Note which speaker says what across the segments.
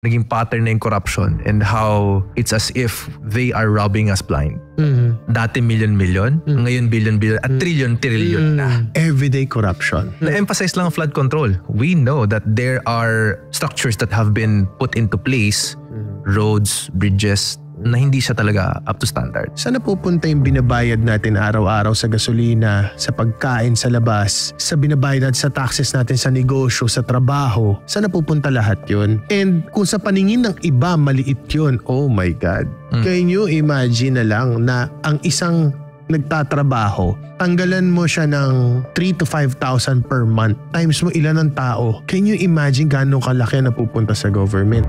Speaker 1: naging pattern na yung corruption and how it's as if they are robbing us blind. Dati million-million, ngayon billion-billion, at trillion-trillion na.
Speaker 2: Everyday corruption.
Speaker 1: Na-emphasize lang ang flood control. We know that there are structures that have been put into place, roads, bridges, na hindi siya talaga up to standard.
Speaker 2: Saan napupunta yung binabayad natin araw-araw sa gasolina, sa pagkain sa labas, sa binabayad natin sa taxes natin sa negosyo, sa trabaho? Saan napupunta lahat yun? And kung sa paningin ng iba maliit yun, oh my God. Can you imagine na lang na ang isang nagtatrabaho, tanggalan mo siya ng 3,000 to 5,000 per month, times mo ilan ng tao. Can you imagine gano'ng kalaki na pupunta sa government?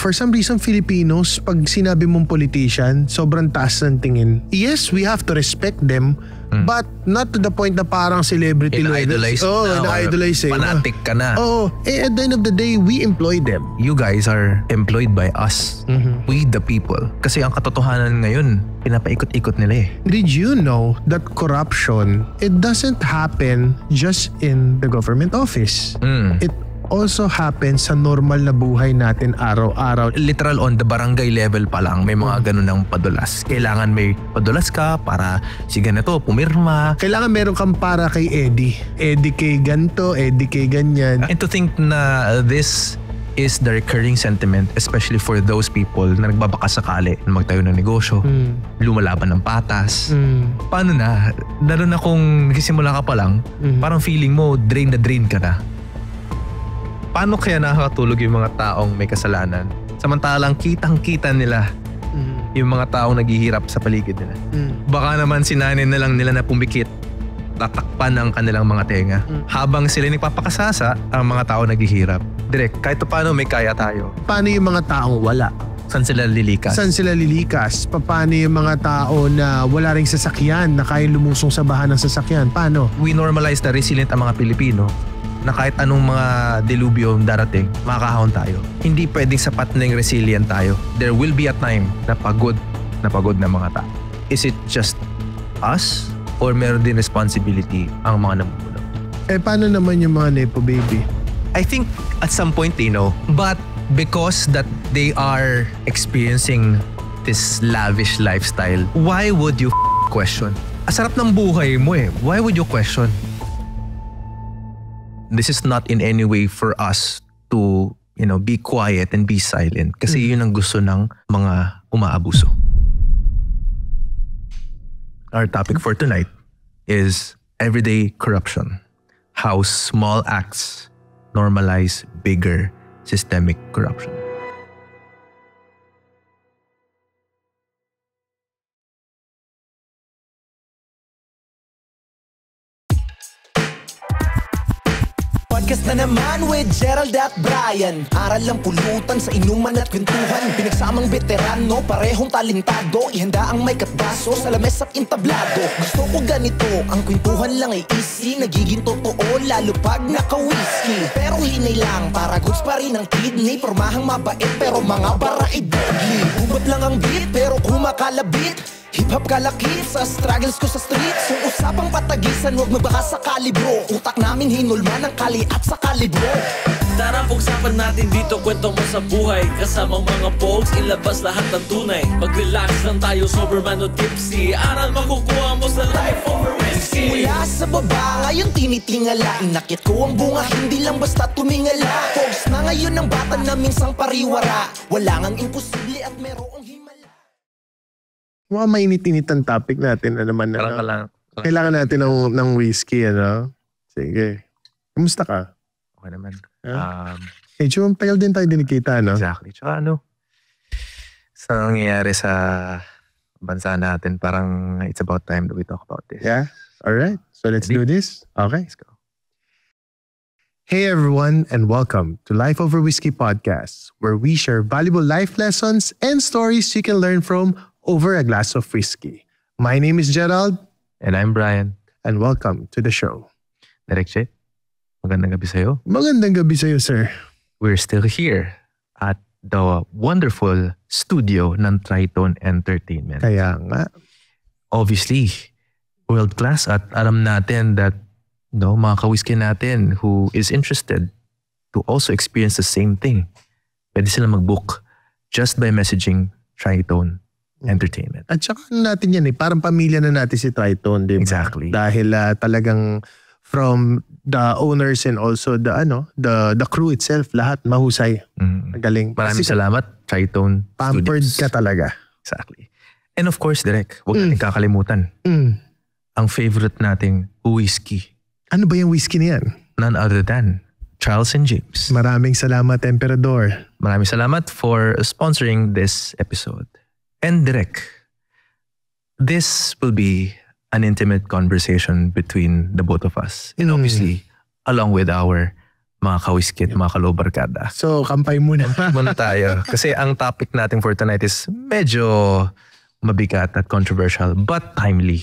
Speaker 2: For some reason, Filipinos, pag sinabi mong politician, sobrang taas ng tingin. Yes, we have to respect them, but not to the point na parang celebrity
Speaker 1: in-idolize
Speaker 2: na-idolize
Speaker 1: fanatic ka na.
Speaker 2: At the end of the day, we employ them.
Speaker 1: You guys are employed by us. We the people. Kasi ang katotohanan ngayon, pinapaikot-ikot nila eh.
Speaker 2: Did you know that corruption, it doesn't happen just in the government office? It also happens sa normal na buhay natin araw-araw.
Speaker 1: Literal on the barangay level pa lang, may mga ganun ng padulas. Kailangan may padulas ka para si ganito, pumirma.
Speaker 2: Kailangan meron kang para kay Eddie. Eddie kay ganto, Eddie kay ganyan.
Speaker 1: And to think na this is the recurring sentiment, especially for those people na nagbabakasakali na magtayo ng negosyo, lumalaban ng patas. Paano na? Lalo na kung nagsisimula ka pa lang, parang feeling mo drain na drain ka na. Paano kaya nakakatulog yung mga taong may kasalanan? Samantalang kitang-kita nila yung mga taong naghihirap sa paligid nila. Baka naman sinanin na lang nila na pumikit, tatakpan ang kanilang mga tenga. Habang sila nagpapakasasa, ang mga tao naghihirap. Direk, kahit paano may kaya tayo.
Speaker 2: Paano yung mga taong wala?
Speaker 1: Saan sila lilikas?
Speaker 2: Paano yung mga tao na wala ring sasakyan, na kaya lumusong sa bahan ng sasakyan? Paano?
Speaker 1: We normalize na resilient ang mga Pilipino na kahit anong mga delubyo darating, makakahon tayo. Hindi pwedeng sapat na yung resilient tayo. There will be a time na pagod na mga tao. Is it just us or meron din responsibility ang mga namumuno?
Speaker 2: Paano naman yung mga Nepo baby?
Speaker 1: I think at some point they know. But because that they are experiencing this lavish lifestyle, why would you question? Asarap ng buhay mo eh. Why would you question? This is not in any way for us to, be quiet and be silent. Kasi yun ang gusto ng mga umaabuso. Our topic for tonight is everyday corruption. How small acts normalize bigger systemic corruption.
Speaker 3: Podcast na naman with Gerald at Brian. Aral lang pulutan sa inuman at kwentuhan. Pinagsamang veterano, parehong talentado. Ihanda ang may katbaso sa lames at intablado. Gusto ko ganito, ang kwentuhan lang ay easy. Nagiging totoo lalo pag naka-whiskey. Pero hinay lang, para goods pa rin ang kidney. Pormahang mabait pero mga bara deadly. Hubat lang ang beat pero kumakalabit. Hip-hop kalakit sa struggles ko sa streets. Kung usapang patagisan, huwag magbaka sa kalibro. Utak namin hinulman ng kali at sa kalibro.
Speaker 4: Tara pag-usapan natin dito, kwento mo sa buhay. Kasamang mga pogs, ilabas lahat ng tunay. Mag-relax lang tayo, sober man o tipsy. Aral makukuha mo sa Life Over Whiskey.
Speaker 3: Mula sa baba, ngayon tinitingala. Inakit ko ang bunga, hindi lang basta tumingala. Pogs na ngayon ang bata na minsang pariwara. Wala ngang imposible at merong himala.
Speaker 2: Mga mainit-init ang topic natin na naman. Kailangan natin ng whiskey, Sige. Kamusta ka?
Speaker 1: Okay naman.
Speaker 2: Medyo tagal din tayo dinikita, no?
Speaker 1: Exactly. Tsaka sa nangyayari sa bansa natin, parang it's about time that we talk about this.
Speaker 2: Yeah? Alright. So let's do this. Okay.
Speaker 1: Let's go.
Speaker 2: Hey everyone, and welcome to Life Over Whiskey Podcast, where we share valuable life lessons and stories you can learn from over a glass of whiskey. My name is Gerald.
Speaker 1: And I'm Brian.
Speaker 2: And welcome to the show.
Speaker 1: Direk Che, magandang gabi sa'yo.
Speaker 2: Magandang gabi sa'yo, sir.
Speaker 1: We're still here at the wonderful studio ng Triton Entertainment.
Speaker 2: Kaya nga.
Speaker 1: Obviously, world class at alam natin that mga ka-whiskey natin who is interested to also experience the same thing, pwede sila mag-book just by messaging Tritone Entertainment.
Speaker 2: At saka natin yan parang pamilya na natin si Tritone, di ba?
Speaker 1: Exactly.
Speaker 2: Dahil talagang from the owners and also the crew itself, lahat mahusay. Galing.
Speaker 1: Maraming salamat, Tritone
Speaker 2: Pampered
Speaker 1: Studios.
Speaker 2: ka talaga.
Speaker 1: Exactly. And of course, Direk, huwag natin kakalimutan. Ang favorite nating whiskey.
Speaker 2: Ano ba yung whiskey na yan?
Speaker 1: None other than Charles & James.
Speaker 2: Maraming salamat, Emperador.
Speaker 1: Maraming salamat for sponsoring this episode. And Direk, this will be an intimate conversation between the both of us. And obviously, along with our mga ka-whiskey at mga kalobarkada.
Speaker 2: So, kampay muna.
Speaker 1: Muna tayo. Kasi ang topic natin for tonight is medyo mabigat at controversial but timely.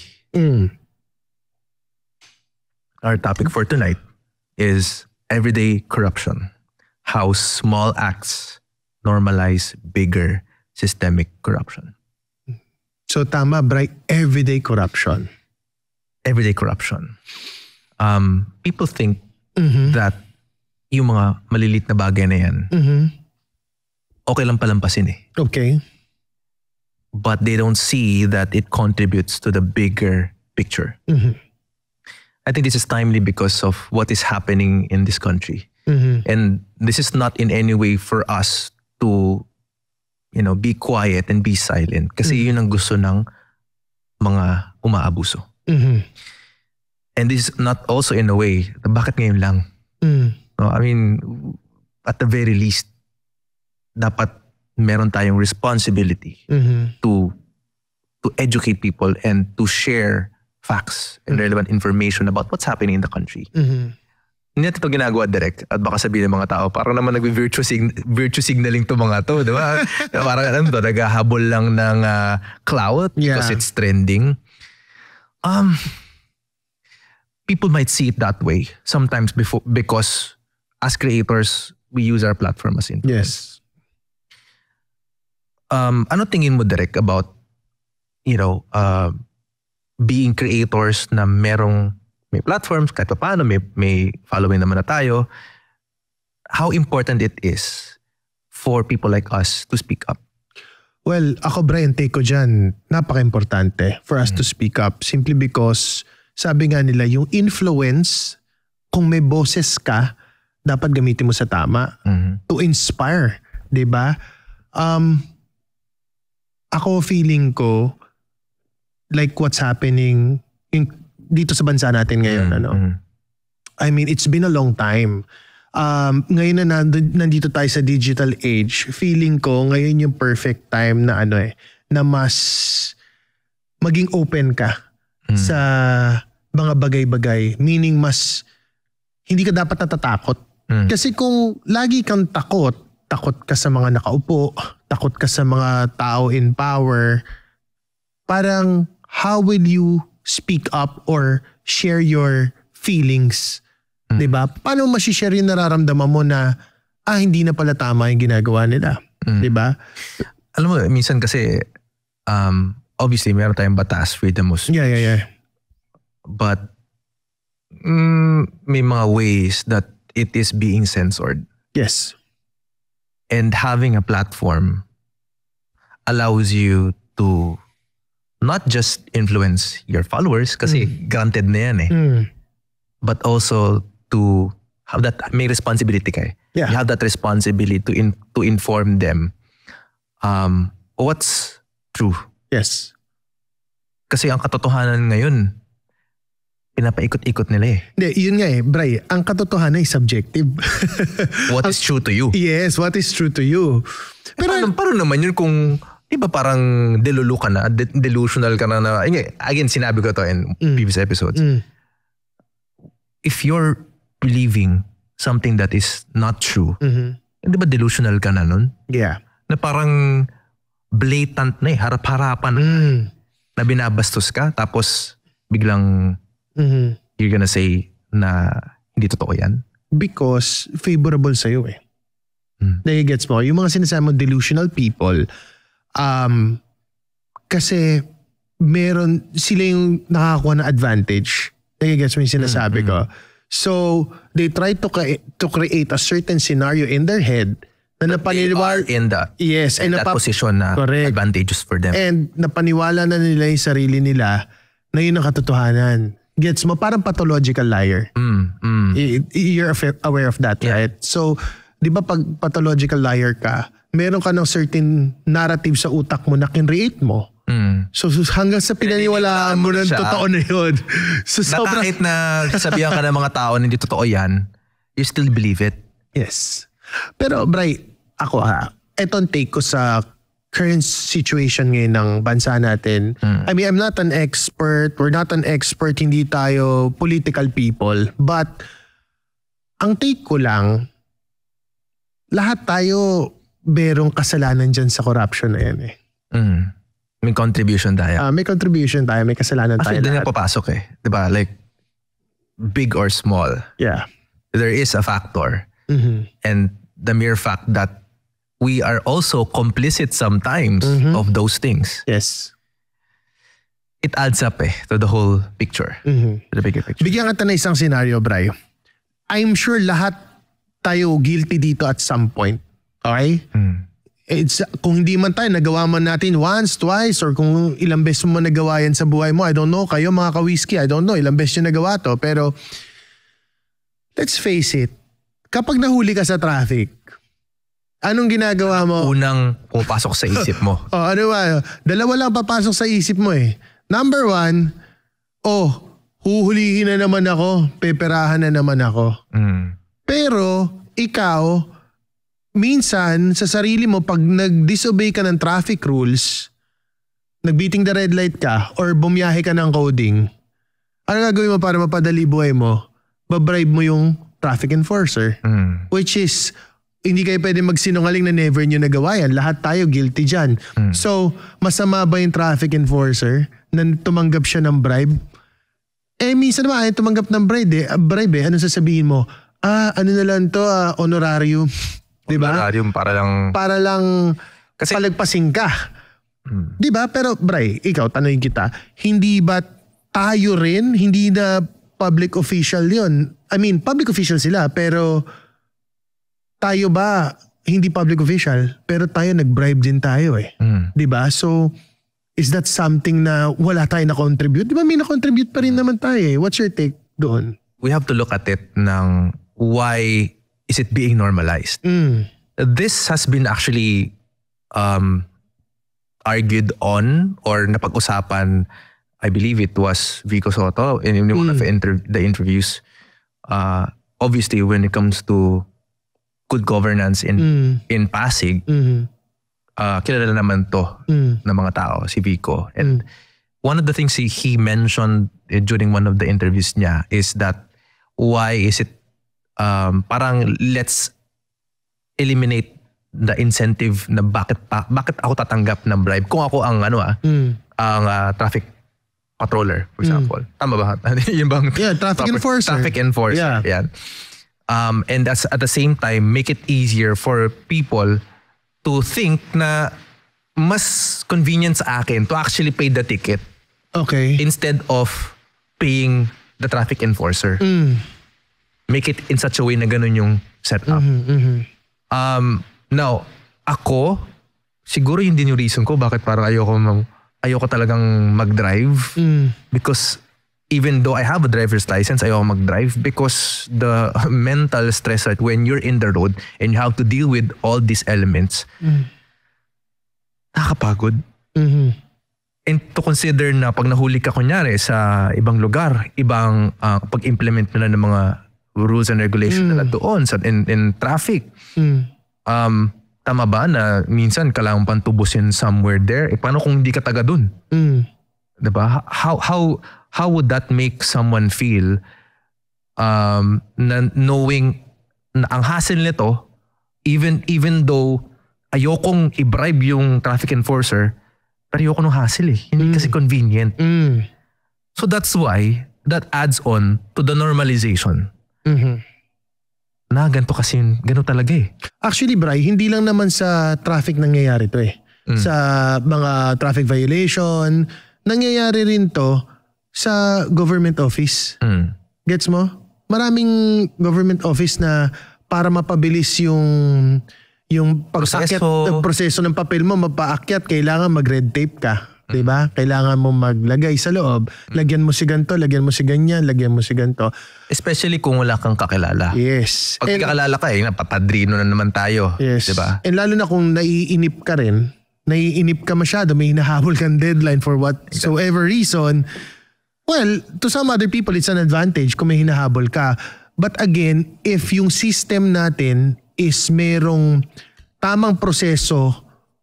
Speaker 1: Our topic for tonight is everyday corruption. How small acts normalize bigger systemic corruption.
Speaker 2: So tama, Bri, everyday corruption.
Speaker 1: Everyday corruption. People think that yung mga malilit na bagay na yan, okay lang palampasin eh.
Speaker 2: Okay.
Speaker 1: But they don't see that it contributes to the bigger picture. I think this is timely because of what is happening in this country. And this is not in any way for us to, be quiet and be silent. Kasi yun ang gusto ng mga umaabuso. And this is not also in a way, bakit ngayon lang? No, I mean, at the very least, dapat meron tayong responsibility to educate people and to share facts and relevant information about what's happening in the country. Hindi natin ito ginagawa direct at baka sabihin ng mga tao, parang naman virtue signaling to mga to, di ba? Parang naghahabol lang ng clout because it's trending. People might see it that way sometimes because as creators, we use our platform as influence.
Speaker 2: Yes.
Speaker 1: Ano tingin mo, Derek, about, being creators na may platforms, kahit pa paano, may following naman na tayo. How important it is for people like us to speak up?
Speaker 2: Well, ako Brian, take ko dyan, napaka-importante for us to speak up simply because sabi nga nila, yung influence, kung may boses ka, dapat gamitin mo sa tama to inspire, di ba? Ako feeling ko, like what's happening dito sa bansa natin ngayon, I mean, it's been a long time. Ngayon na nandito tayo sa digital age, feeling ko ngayon yung perfect time na na mas maging open ka sa mga bagay-bagay. Meaning mas hindi ka dapat natatakot. Kasi kung lagi kang takot ka sa mga nakaupo, takot ka sa mga tao in power, parang how will you speak up or share your feelings? Diba? Paano masishare yung nararamdaman mo na hindi na pala tama yung ginagawa nila? Diba?
Speaker 1: Alam mo, minsan kasi obviously meron tayong batas, freedom of speech.
Speaker 2: Yeah.
Speaker 1: But may mga ways that it is being censored.
Speaker 2: Yes.
Speaker 1: And having a platform allows you to not just influence your followers kasi granted na yan but also to have that, may responsibility ka.
Speaker 2: Yeah.
Speaker 1: You have that responsibility to inform them what's true.
Speaker 2: Yes.
Speaker 1: Kasi ang katotohanan ngayon, pinapaikot-ikot nila
Speaker 2: Hindi, yun nga Bray, ang katotohanan ay subjective.
Speaker 1: What is true to you?
Speaker 2: Yes, what is true to you.
Speaker 1: Pero paano naman yun kung iba parang delusional ka na again, sinabi ko to in previous episodes. If you're believing something that is not true, di ba delusional ka na nun?
Speaker 2: Yeah.
Speaker 1: Na parang blatant na harap-harapan na binabastos ka tapos biglang you're gonna say na hindi totoo yan?
Speaker 2: Because favorable sa'yo Nagigets mo? Yung mga sinasabi mo delusional people, kasi meron sila yung nakakuha na advantage. Nagigets mo yung sinasabi ko? So, they try to create a certain scenario in their head na napaniwala
Speaker 1: in that position na
Speaker 2: correct.
Speaker 1: Advantageous for them.
Speaker 2: And napaniwala na nila yung sarili nila na yun ang katotohanan. Gets mo? Parang pathological liar. You're aware of that, right? So, di ba pag pathological liar ka, meron ka ng certain narrative sa utak mo na kinreate mo. So hanggang sa pinaniwalaan mo ng totoo na yun. So,
Speaker 1: na kahit na sabihan ka ng mga tao na hindi totoo yan, you still believe it.
Speaker 2: Yes. Pero Bray, ako etong take ko sa current situation ngayon ng bansa natin. I mean, I'm not an expert. We're not an expert. Hindi tayo political people. But ang take ko lang, lahat tayo merong kasalanan dyan sa corruption na yan eh.
Speaker 1: May contribution tayo.
Speaker 2: May contribution tayo, may kasalanan tayo.
Speaker 1: Actually, doon yung papasok eh. Diba? Like, big or small.
Speaker 2: Yeah.
Speaker 1: There is a factor. And the mere fact that we are also complicit sometimes of those things.
Speaker 2: Yes.
Speaker 1: It adds up to the whole picture. To the bigger picture.
Speaker 2: Bigyan kita na isang scenario, Bray. I'm sure lahat tayo guilty dito at some point. Okay? Kung hindi man tayo, nagawa man natin once, twice, or kung ilang beses mo nagawa yan sa buhay mo, I don't know, kayo mga ka-whiskey, I don't know, ilang beses nyo nagawa to. Pero, let's face it, kapag nahuli ka sa traffic, anong ginagawa mo?
Speaker 1: Unang pumapasok sa isip mo.
Speaker 2: Ano ba? Dalawa lang papasok sa isip mo eh. Number one, huhulihin na naman ako, peperahan na naman ako. Pero, ikaw, minsan, sa sarili mo, pag nag-disobey ka ng traffic rules, nag-beating the red light ka, or bumiyahe ka ng coding, ano gagawin mo para mapadali buhay mo? Babribe mo yung traffic enforcer. Which is, hindi kayo pwede magsinungaling na never nyo nagawa yan. Lahat tayo guilty dyan. So, masama ba yung traffic enforcer na tumanggap siya ng bribe? Minsan naman, tumanggap ng bribe Anong sasabihin mo? Ano na lang to, honorarium. Diba?
Speaker 1: Honorarium
Speaker 2: para lang kasi palagpasin ka. Diba? Pero Bray, ikaw, tanongin kita, hindi ba tayo rin, hindi na public official yun? I mean, public official sila, pero tayo ba hindi public official? Pero tayo nag-bribe din tayo eh. Diba? So, is that something na wala tayo na-contribute? Diba may na-contribute pa rin naman tayo eh. What's your take doon?
Speaker 1: We have to look at it ng why is it being normalized? This has been actually argued on or napag-usapan, I believe it was Vico Soto in one of the interviews. Obviously, when it comes to good governance in Pasig, kilala naman to ng mga tao, si Vico. And one of the things he mentioned during one of the interviews niya is that why is it parang let's eliminate the incentive na bakit ako tatanggap ng bribe kung ako ang ang traffic patroller, for example. Tama ba? Yun bang
Speaker 2: traffic enforcer.
Speaker 1: Traffic enforcer. Yeah. And that's at the same time make it easier for people to think na mas convenient sa akin to actually pay the ticket.
Speaker 2: Okay.
Speaker 1: Instead of paying the traffic enforcer. Make it in such a way na ganun yung setup. Now, ako, siguro yun din yung reason ko bakit parang ayoko talagang mag-drive. Because even though I have a driver's license, ayoko mag-drive because the mental stress that when you're in the road and you have to deal with all these elements, nakakapagod. And to consider na pag nahuli ka kunyari sa ibang lugar, ibang pag-implement nila ng mga rules and regulations nila doon in traffic. Tama ba na minsan kailangan pang tubusin somewhere there? Paano kung hindi ka taga doon? Diba? How would that make someone feel na knowing na ang hassle nito, even though ayokong i-bribe yung traffic enforcer, pero ayoko nung hassle eh. Hindi kasi convenient. So that's why that adds on to the normalization. Na ganito kasi, ganito talaga eh.
Speaker 2: Actually, Bray, hindi lang naman sa traffic nangyayari to eh. Sa mga traffic violation, nangyayari rin to sa government office. Gets mo? maraming government office na para mapabilis yung pag-akyat ng proseso ng papel mo, mapaakyat, kailangan mag-red tape ka. Diba? Kailangan mo maglagay sa loob. Lagyan mo si ganito, lagyan mo si ganyan, lagyan mo si ganito.
Speaker 1: Especially kung wala kang kakilala.
Speaker 2: Yes.
Speaker 1: Pag kakilala ka papadrino na naman tayo.
Speaker 2: Yes.
Speaker 1: Diba?
Speaker 2: And lalo na kung naiinip ka rin, naiinip ka masyado, may hinahabol kang deadline for whatsoever reason, well, to some other people, it's an advantage kung may hinahabol ka. But again, if yung system natin is merong tamang proseso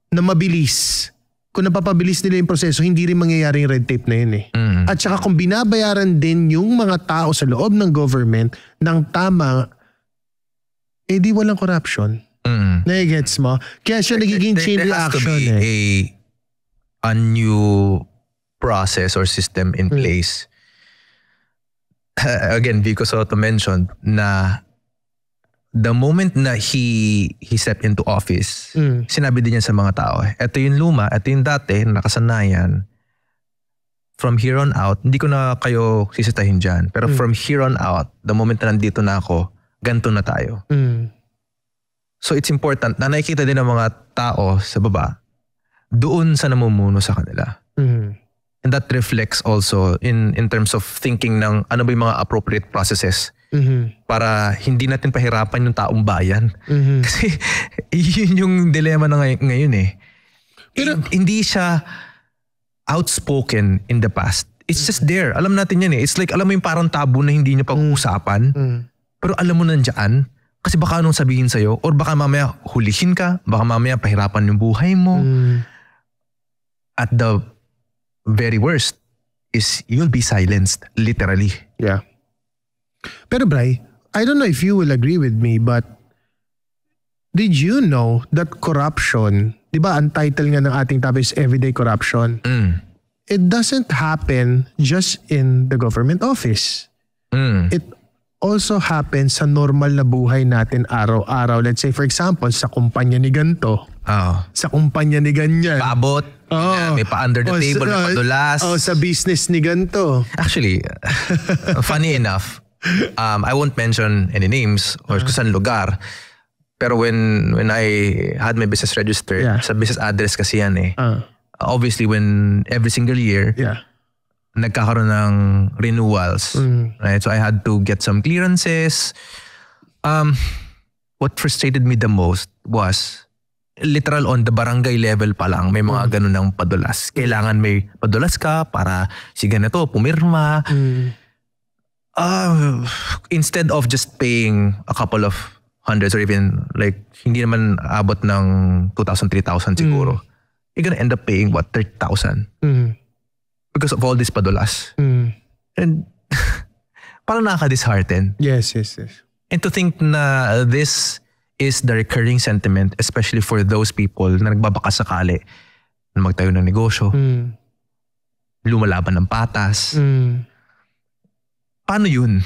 Speaker 2: na mabilis, kung napapabilis nila yung proseso, hindi rin mangyayari yung red tape na yun eh. At saka kung binabayaran din yung mga tao sa loob ng government ng tama, di walang corruption. Nai-gets mo? Kaya siya nagiging chain reaction.
Speaker 1: There has to be a new process or system in place. Again, Vico Soto mentioned na the moment na he stepped into office, sinabi din niya sa mga tao, eto yung luma, eto yung dati, nakasanayan. From here on out, hindi ko na kayo sisitahin dyan. Pero from here on out, the moment na nandito na ako, ganito na tayo. So it's important na nakikita din ng mga tao sa baba, doon sa namumuno sa kanila. And that reflects also in terms of thinking ng ano ba yung mga appropriate processes para hindi natin pahirapan yung taong bayan. Kasi yun yung dilemma na ngayon eh. Pero hindi siya outspoken in the past. It's just there. Alam natin yan eh. It's like, alam mo yung parang tabu na hindi niya pag-uusapan. Pero alam mo nandiyan. Kasi baka anong sabihin sa'yo, or baka mamaya hulihin ka, baka mamaya pahirapan yung buhay mo. At the very worst is you'll be silenced, literally.
Speaker 2: Yeah. Pero Bri, I don't know if you will agree with me, but did you know that corruption, di ba ang title nga ng ating topic is Everyday Corruption? It doesn't happen just in the government office. It also happens sa normal na buhay natin araw-araw. Let's say for example, sa kumpanya ni ganto, sa kumpanya ni ganyan.
Speaker 1: Paabot, may pa-under the table, may padulas.
Speaker 2: Sa business ni ganto.
Speaker 1: Actually, funny enough, I won't mention any names or kung saan lugar. Pero when I had my business registered, sa business address kasi yan eh. Obviously, when every single year, nagkakaroon ng renewals. Right? So I had to get some clearances. What frustrated me the most was literal on the barangay level pa lang, may mga ganun ng padulas. Kailangan may padulas ka para si ganito, pumirma. Instead of just paying a couple of hundreds or even like hindi naman abot ng 2,000, 3,000 siguro. You're gonna end up paying what, 30,000 because of all this padulas. And parang nakaka-dishearten.
Speaker 2: Yes.
Speaker 1: And to think na this is the recurring sentiment, especially for those people na nagbabaka sakali na magtayo ng negosyo, lumalaban ng patas. Paano yun?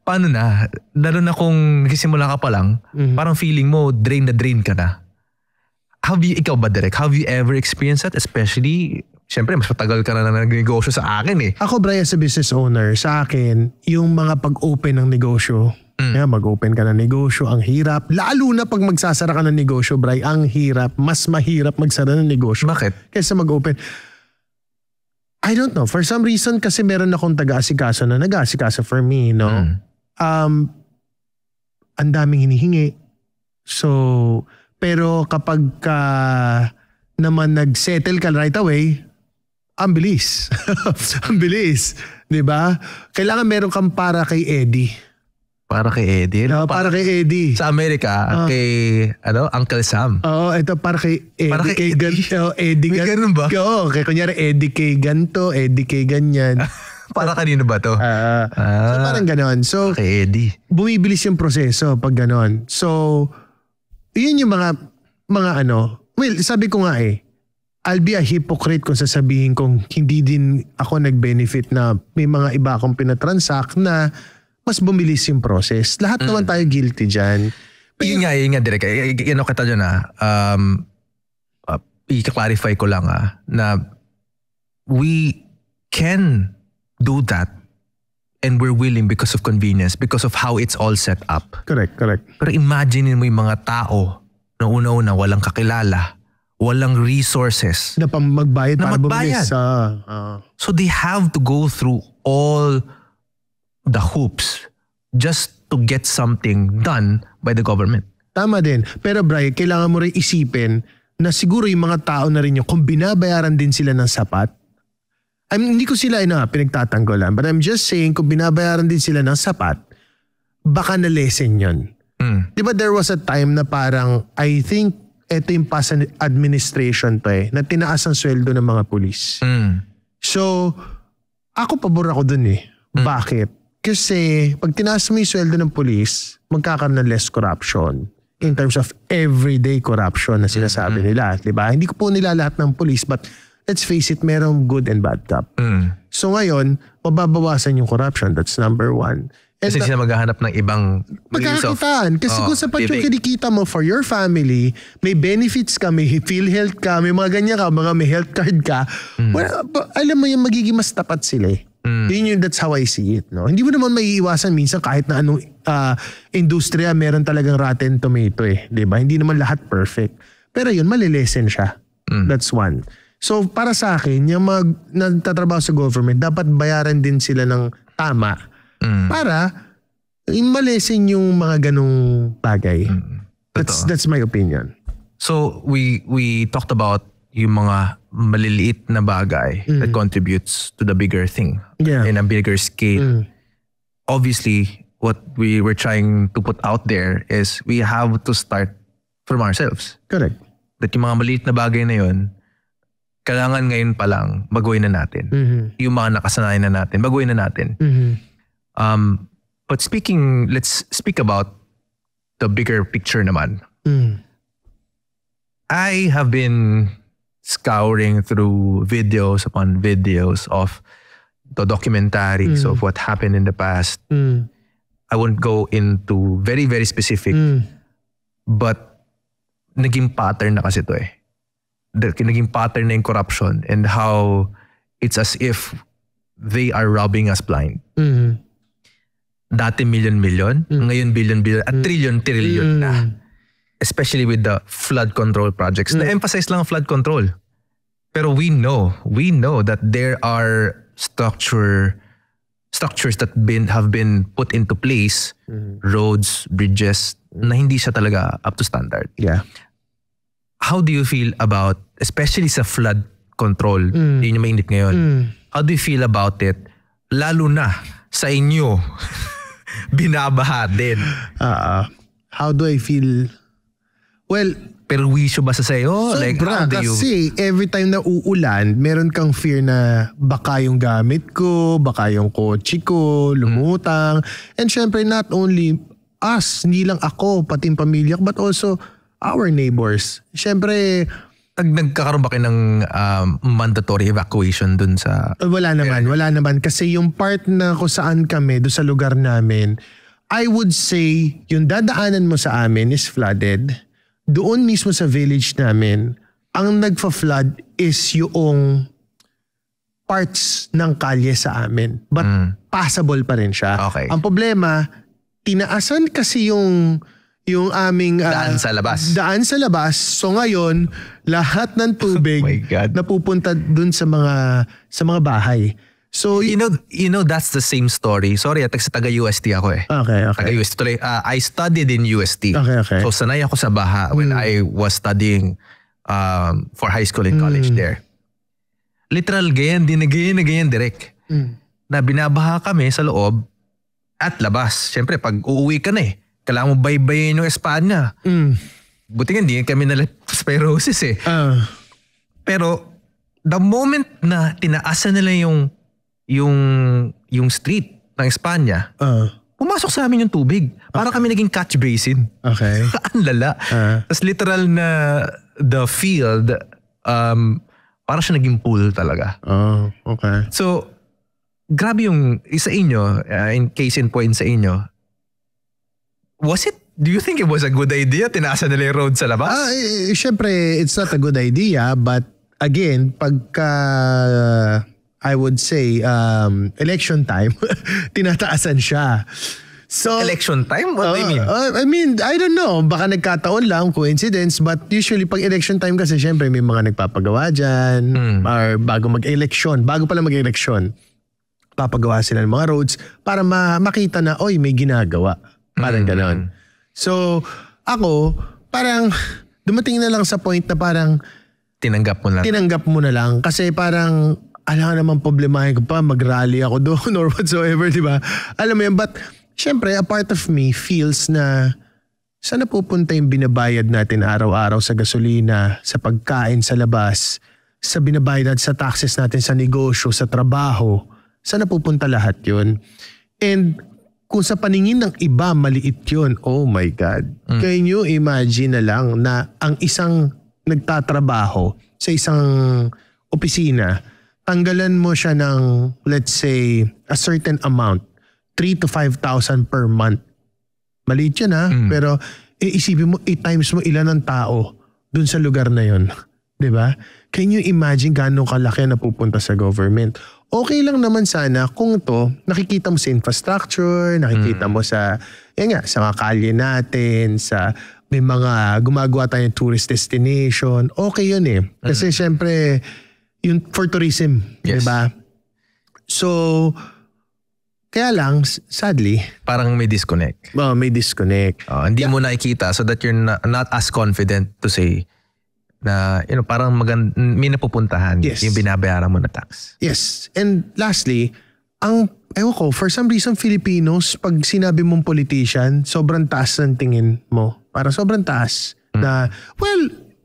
Speaker 1: Paano na? Lalo na kung nagsisimula ka pa lang, parang feeling mo drain na drain ka na. Ikaw ba Derek? Have you ever experienced that? Especially, syempre mas matagal ka na nagnegosyo sa akin eh.
Speaker 2: Ako Brian, as a business owner, sa akin, yung mga pag-open ng negosyo, mag-open ka ng negosyo, ang hirap. Lalo na pag magsasara ka ng negosyo, Brian, ang hirap. Mas mahirap magsara ng negosyo.
Speaker 1: Bakit?
Speaker 2: Kaysa mag-open. I don't know. For some reason kasi meron akong taga-asikaso na nag-aasikaso for me, no? Ang daming hinihingi. So, pero kapag naman nag-settle ka right away, ang bilis. Ang bilis. Diba? Kailangan meron kang para kay Eddie.
Speaker 1: Para kay Eddie?
Speaker 2: No, para kay Eddie.
Speaker 1: Sa Amerika, kay Uncle Sam.
Speaker 2: Oo, ito para kay Eddie.
Speaker 1: Para kay Eddie?
Speaker 2: Eddie.
Speaker 1: May ganun ba?
Speaker 2: Oo, kaya kunyari Eddie kay ganto, Eddie kay ganyan.
Speaker 1: Para kanino ba to?
Speaker 2: So parang ganon. So,
Speaker 1: kay Eddie.
Speaker 2: Bumibilis yung proseso pag ganon. So, yun yung mga well, sabi ko nga I'll be a hypocrite kung sasabihin kong hindi din ako nag-benefit na may mga iba akong pinatransact na mas bumilis yung process. Lahat naman tayo guilty dyan.
Speaker 1: Yun nga, Direk. Kita dyan i-clarify ko lang na we can do that and we're willing because of convenience, because of how it's all set up.
Speaker 2: Correct.
Speaker 1: Pero imagine mo yung mga tao na una-una walang kakilala, walang resources
Speaker 2: Na magbayad
Speaker 1: na
Speaker 2: para
Speaker 1: magbayad.
Speaker 2: bumilis.
Speaker 1: So they have to go through all the hoops just to get something done by the government.
Speaker 2: Tama din. Pero Bri, kailangan mo rin isipin na siguro yung mga tao na rin yun, kung binabayaran din sila ng sapat, hindi ko sila pinagtatanggolan, but I'm just saying kung binabayaran din sila ng sapat, baka na-lessen yun. Di ba there was a time na parang, I think, ito yung past administration to na tinaas ang sweldo ng mga pulis. So, ako pabor ako dun Bakit? Kasi pag tinaas mo yung sweldo ng pulis, magkakaroon ng less corruption in terms of everyday corruption na sinasabi nila. Diba? Hindi ko po nila lahat ng pulis, but let's face it, merong good and bad cop. So ngayon, mababawasan yung corruption. That's number one. And
Speaker 1: Kasi sila maghahanap ng ibang means of
Speaker 2: magkakakitaan. Kasi kung sapat yung
Speaker 1: living.
Speaker 2: kinikita mo for your family, may benefits ka, may PhilHealth ka, may mga ganyan ka, mga may health card ka, alam mo yung magiging mas tapat sila That's how I see it. No? Hindi mo naman maiiwasan minsan kahit na anong industriya, meron talagang rotten tomato Diba? Hindi naman lahat perfect. Pero yun, malilesen siya. That's one. So para sa akin, yung mga nagtatrabaho sa government, dapat bayaran din sila ng tama para malesen yung mga ganong bagay. That's my opinion.
Speaker 1: So we talked about yung mga maliliit na bagay that contributes to the bigger thing in a bigger scale. Obviously, what we were trying to put out there is we have to start from ourselves.
Speaker 2: Correct.
Speaker 1: That yung mga maliit na bagay na yun, kailangan ngayon pa lang baguhin na natin. Yung mga nakasanayan na natin, baguhin na natin. But let's speak about the bigger picture naman. I have been scouring through videos upon videos of the documentaries of what happened in the past. I won't go into very, very specific, but naging pattern na kasi ito Naging pattern na yung corruption and how it's as if they are robbing us blind. Dati million, ngayon billion, at trillion na. Especially with the flood control projects. Na-emphasize lang ang flood control. Pero we know that there are structures that have been put into place, roads, bridges, na hindi siya talaga up to standard.
Speaker 2: Yeah.
Speaker 1: How do you feel about, especially sa flood control, yun yung mainit ngayon, how do you feel about it? Lalo na sa inyo, binabaha din.
Speaker 2: How do I feel? Well,
Speaker 1: perwisyo ba sa sayo?
Speaker 2: Sobra,
Speaker 1: like, how do you...
Speaker 2: kasi every time na uulan, meron kang fear na baka yung gamit ko, baka yung kotse ko, lumutang. And syempre, not only us, hindi lang ako, pati yung pamilya, but also our neighbors. Syempre,
Speaker 1: nagkakaroon ba kayo ng mandatory evacuation dun sa...
Speaker 2: Wala naman. Kasi yung part na kung saan kami, doon sa lugar namin, I would say, yung dadaanan mo sa amin is flooded. Doon mismo sa village namin, ang nagfa-flood is yung parts ng kalye sa amin. But passable pa rin siya.
Speaker 1: Okay.
Speaker 2: Ang problema, tinaasan kasi yung aming
Speaker 1: daan sa labas.
Speaker 2: So ngayon, lahat ng tubig
Speaker 1: Oh my God.
Speaker 2: napupunta dun sa mga bahay. So
Speaker 1: You know that's the same story. Sorry, taga UST ako
Speaker 2: Okay.
Speaker 1: Taga UST tuloy. I studied in UST.
Speaker 2: Okay.
Speaker 1: So sanay ako sa baha when I was studying for high school and college there. Literal ganyan direct. Na binabaha kami sa loob at labas. Siyempre pag uuwi ka na kailangan mo baybayin yung Espanya. Buti nga hindi kami na-leptospirosis Pero the moment na tinaasan nila yung street ng Espanya, pumasok sa amin yung tubig. Para kami naging catch basin.
Speaker 2: Okay.
Speaker 1: Ang lala. Tapos literal na the field, para siya naging pool talaga.
Speaker 2: Oh, okay.
Speaker 1: So, grabe yung isa inyo, in case in point sa inyo, do you think it was a good idea? Tinaasan nila yung road sa labas?
Speaker 2: Syempre, it's not a good idea, but again, pagka I would say, election time, tinataasan siya. So,
Speaker 1: Election time? What do you mean?
Speaker 2: I don't know. Baka nagkataon lang, coincidence. But usually, pag election time kasi, syempre may mga nagpapagawa dyan. Or bago mag-election, bago pala mag-election, papagawa sila ng mga roads para makita na, oy, may ginagawa. Parang ganon. So, ako, parang dumating na lang sa point na parang
Speaker 1: Tinanggap mo na lang. Kasi parang, alam naman problemahin ko pa, mag-rally ako doon or whatsoever, di ba? Alam mo yan, but syempre, a part of me feels na saan napupunta yung binabayad natin araw-araw sa gasolina, sa pagkain sa labas, sa binabayad sa taxes natin sa negosyo, sa trabaho, saan napupunta lahat yun? And kung sa paningin ng iba, maliit yun, oh my God. Can you imagine na lang na ang isang nagtatrabaho sa isang opisina, tanggalan mo siya ng, let's say, a certain amount, 3,000 to 5,000 per month. Maliit yan ha, pero isipin mo, 8 times mo ilan ang tao dun sa lugar na yun. Diba? Can you imagine gaano kalaki na pupunta sa government? Okay lang naman sana kung ito, nakikita mo sa infrastructure, nakikita mo sa, sa mga kalye natin, sa may mga gumagawa tayong tourist destination. Okay yun eh. Kasi syempre, yun for tourism. Yes.
Speaker 2: Diba? So, kaya lang, sadly,
Speaker 1: parang may disconnect.
Speaker 2: May disconnect.
Speaker 1: Hindi mo nakikita so that you're not as confident to say na parang may napupuntahan yung binabayaran mo na tax.
Speaker 2: Yes. And lastly, ewan ko, for some reason Filipinos, pag sinabi mong politician, sobrang taas ng tingin mo. Parang sobrang taas na, well,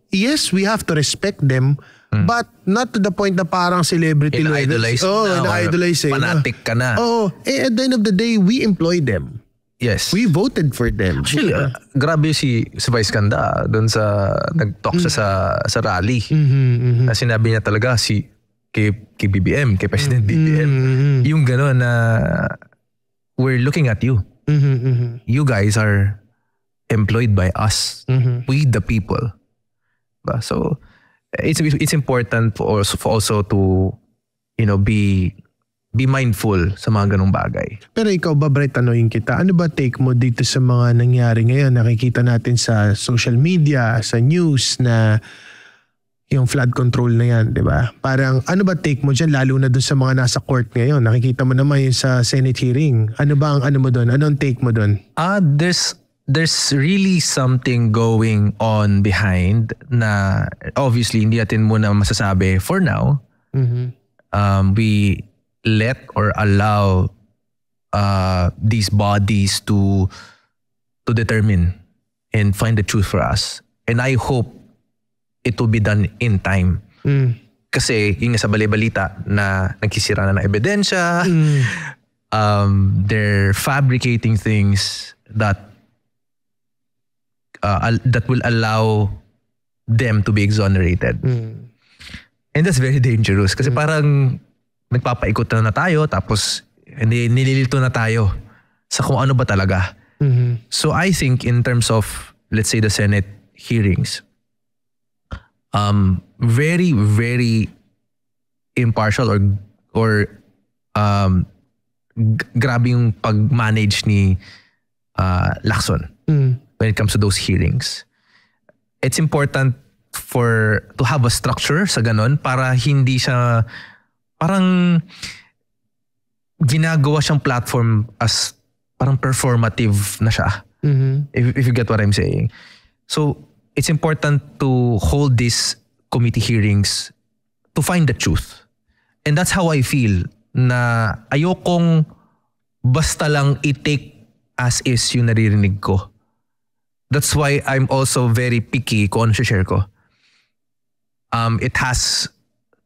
Speaker 2: yes, we have to respect them, but not to the point na parang celebrity
Speaker 1: in-idolize
Speaker 2: in-idolize
Speaker 1: fanatic ka na.
Speaker 2: At the end of the day, we employ them.
Speaker 1: Yes.
Speaker 2: We voted for them.
Speaker 1: Actually, grabe si Vice Ganda doon sa nag-talk siya sa rally. Na sinabi niya talaga kay BBM, kay President BBM, yung gano'n na we're looking at you. You guys are employed by us. We the people. So it's important for also to be mindful sa mga ganung bagay.
Speaker 2: Pero ikaw ba, Brett, tanungin kita, ano ba take mo dito sa mga nangyari ngayon? Nakikita natin sa social media, sa news na yung flood control na yan, di ba? Parang ano ba take mo dyan, lalo na doon sa mga nasa court ngayon? Nakikita mo naman yung sa Senate hearing. Ano ba ang mo doon? Anong take mo doon?
Speaker 1: There's really something going on behind na obviously hindi natin muna masasabi for now. We let or allow these bodies to determine and find the truth for us. And I hope it will be done in time. Kasi yung sa bali-balita na nagkisira na ng ebidensya, they're fabricating things that will allow them to be exonerated. And that's very dangerous kasi parang nagpapaikot na tayo tapos nililito na tayo sa kung ano ba talaga. So I think in terms of, let's say, the Senate hearings, very, very impartial or grabe yung pag-manage ni Lacson when it comes to those hearings. It's important to have a structure sa ganon para hindi siya parang ginagawa siyang platform as parang performative na siya. If you get what I'm saying. So it's important to hold these committee hearings to find the truth. And that's how I feel na ayokong basta lang i-take as is yung naririnig ko. That's why I'm also very picky kung ano share ko. It has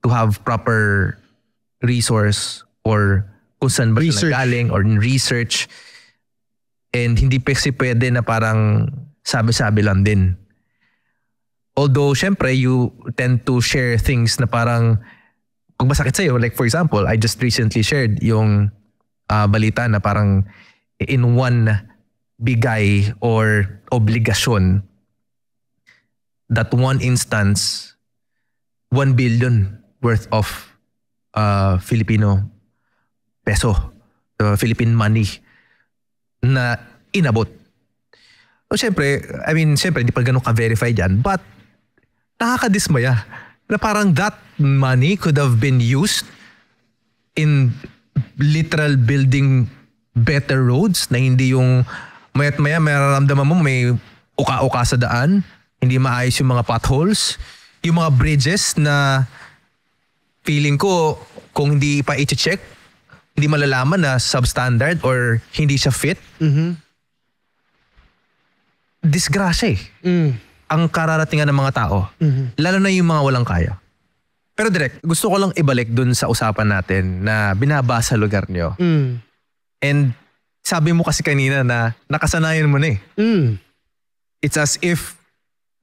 Speaker 1: to have proper resource or kung saan ba siya nagaling or research. And hindi kasi pwede na parang sabi-sabi lang din. Although, syempre, you tend to share things na parang pag masakit sa'yo. Like for example, I just recently shared yung balita na parang in one bigay or obligasyon, that one instance, 1 billion worth of Filipino peso, Philippine money na inabot. So syempre, hindi pa ganun ka-verify dyan, but nakakadismaya na parang that money could have been used in literal building better roads na hindi yung maya't maya mararamdaman mo may uka-uka sa daan, hindi maayos yung mga potholes, yung mga bridges na feeling ko kung hindi pa i-check, hindi malalaman na substandard or hindi siya fit. Disgrasya ang kararatingan ng mga tao. Lalo na yung mga walang kaya. Pero direct, gusto ko lang ibalik dun sa usapan natin na binabasa lugar nyo. And sabi mo kasi kanina na nakasanayan mo na It's as if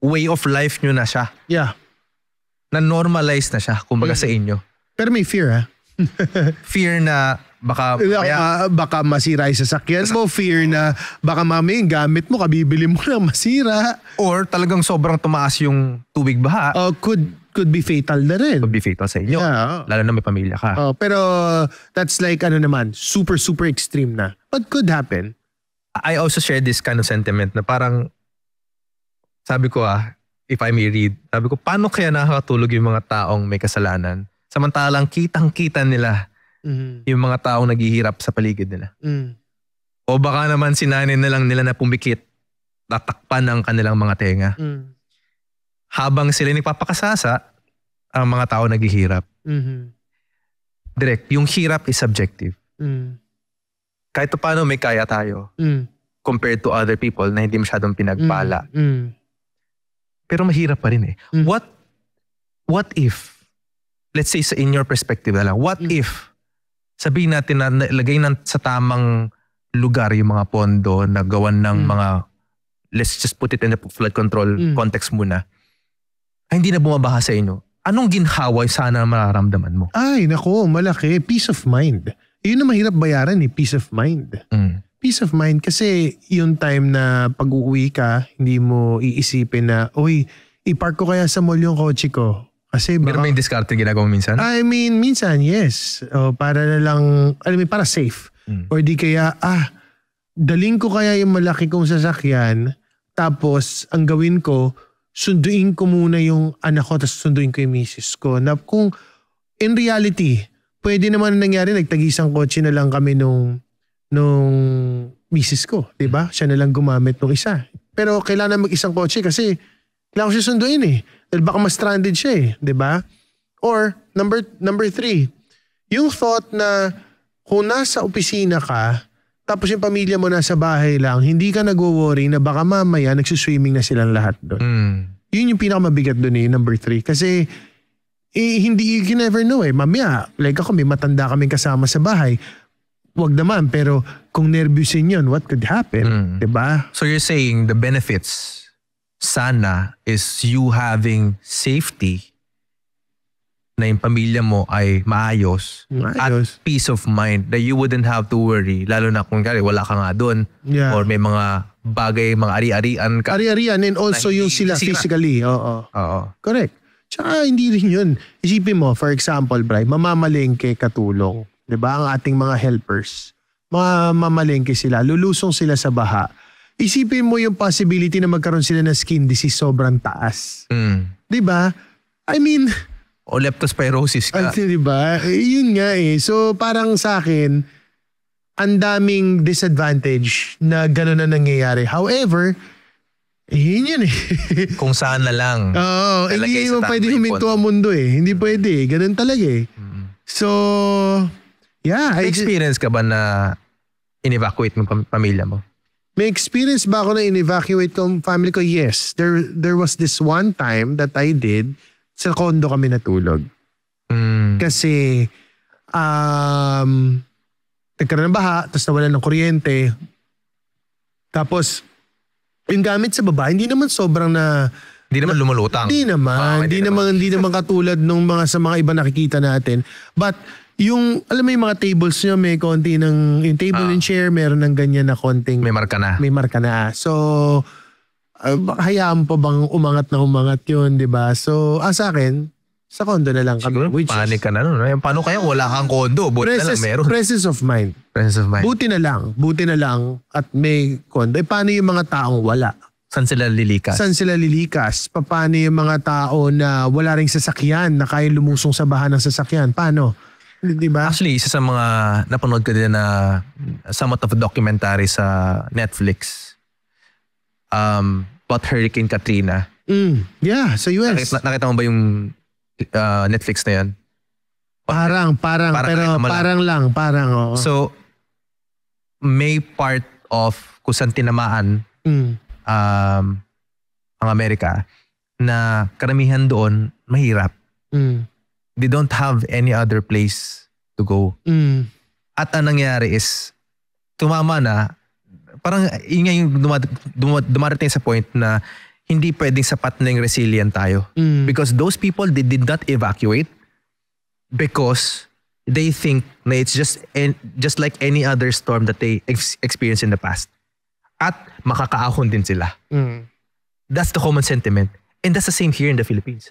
Speaker 1: way of life nyo na siya.
Speaker 2: Yeah.
Speaker 1: Na-normalize na siya, kumbaga sa inyo.
Speaker 2: Pero may fear
Speaker 1: Fear na baka
Speaker 2: baka masira yung sasakyan mo, fear na baka mamaya yung gamit mo, kabibili mo lang masira.
Speaker 1: Or talagang sobrang tumaas yung tubig baha.
Speaker 2: Could be fatal na rin.
Speaker 1: Could be fatal sa inyo.
Speaker 2: Yeah.
Speaker 1: Lalo na may pamilya ka.
Speaker 2: Pero that's like super extreme na. But could happen.
Speaker 1: I also share this kind of sentiment na parang sabi ko if I may read, sabi ko paano kaya nakakatulog yung mga taong may kasalanan samantalang kitang-kita nila yung mga taong naghihirap sa paligid nila. O baka naman sinanin na lang nila na pumikit, tatakpan ang kanilang mga tenga. Habang sila nagpapakasasa, ang mga tao naghihirap. Direct, yung hirap is subjective. Kahit paano may kaya tayo compared to other people na hindi masyadong pinagpala. Pero mahirap pa rin What if, let's say in your perspective na lang, what if sabihin natin na ilagay sa tamang lugar yung mga pondo na gawan ng mga, let's just put it in the flood control context muna, ay hindi na bumabaha sa inyo. Anong ginhawa sana mararamdaman mo?
Speaker 2: Ay, nako, malaki. Peace of mind. Yun na mahirap bayaran peace of mind. Peace of mind kasi yung time na pag-uwi ka, hindi mo iisipin na, uy, ipark ko kaya sa mall yung kotse ko. Kasi baka...
Speaker 1: Pero may discarte ginagawa minsan?
Speaker 2: I mean, minsan, yes. Para na lang, para safe. Or di kaya, daling ko kaya yung malaki kong sasakyan, tapos ang gawin ko, sunduin ko muna yung anak ko, tapos sunduin ko yung misis ko. Na kung in reality, pwede naman nangyari, nagtagisang kotse na lang kami nung misis ko, di ba? Siya na lang gumamit nung isa. Pero kailangan mag-isang kotse kasi kailangan ko siya sunduin Dahil baka ma-stranded siya di ba? Or, number 3, yung thought na kung nasa opisina ka, tapos yung pamilya mo nasa bahay lang, hindi ka nag-worry na baka mamaya nagsuswimming na silang lahat doon. Yun yung pinakamabigat doon number 3. Kasi, hindi, you never know Mamaya, like ako, may matanda kaming kasama sa bahay. Wag naman, pero kung nervyusin yun, what could happen? Diba?
Speaker 1: So you're saying the benefits sana is you having safety na yung pamilya mo ay maayos. At peace of mind that you wouldn't have to worry lalo na kung wala ka nga doon or may mga bagay, mga ari-arian ka.
Speaker 2: Ari-arian and also yung sila physically. Oo. Correct. Tsaka hindi rin yun. Isipin mo, for example, Bri, mamamalengke katulong. Diba? Ang ating mga helpers. Mamamalengke sila. Lulusong sila sa baha. Isipin mo yung possibility na magkaroon sila ng skin disease sobrang taas. Diba? I mean...
Speaker 1: O leptospirosis ka.
Speaker 2: Diba? Yun nga So parang sa akin, ang daming disadvantage na gano'n na nangyayari. However, yun
Speaker 1: Kung saan na lang.
Speaker 2: Oo. Hindi mo pwede huminto ang mundo Hindi pwede. Ganun talaga So, yeah.
Speaker 1: May experience ka ba na in-evacuate mo pamilya mo?
Speaker 2: May experience ba ako na in-evacuate ko family ko? Yes. There was this one time that I did, sa condo kami natulog. Kasi, nagkaroon ng baha, tapos nawalan ng kuryente. Tapos, yung gamit sa baba, hindi naman sobrang na...
Speaker 1: Hindi naman lumulutang.
Speaker 2: Hindi naman katulad nung sa mga iba nakikita natin. But, yung, alam mo yung mga tables nyo, may konti ng, yung table and chair, meron ng ganyan na konting...
Speaker 1: May marka na.
Speaker 2: So, hayaan pa bang umangat yun, di ba? So, sa akin, Sa condo na lang kami.
Speaker 1: Siguro, panik ka na nun. Paano kaya wala kang condo? Buti na lang meron.
Speaker 2: Presence of mind.
Speaker 1: Presence of mind.
Speaker 2: Buti na lang at may condo. Paano yung mga taong wala?
Speaker 1: Saan sila lilikas? Paano yung mga tao na wala ring sasakyan na kaya lumusong sa baha ng sasakyan? Paano? Diba? Actually, isa sa mga napanood ko din na somewhat of a documentary sa Netflix about Hurricane Katrina. Yeah, sa US. Nakita mo ba yung Netflix na yan? Parang lang. Oo. So, may part of kung saan tinamaan ang Amerika na karamihan doon mahirap. They don't have any other place to go. At ang nangyari is, tumama na, parang yun nga yung dumarating sa point na hindi pwedeng sapat na yung resilient tayo. Because those people, they did not evacuate because they think na it's just like any other storm that they experienced in the past. At makakaahon din sila. That's the common sentiment. And that's the same here in the Philippines.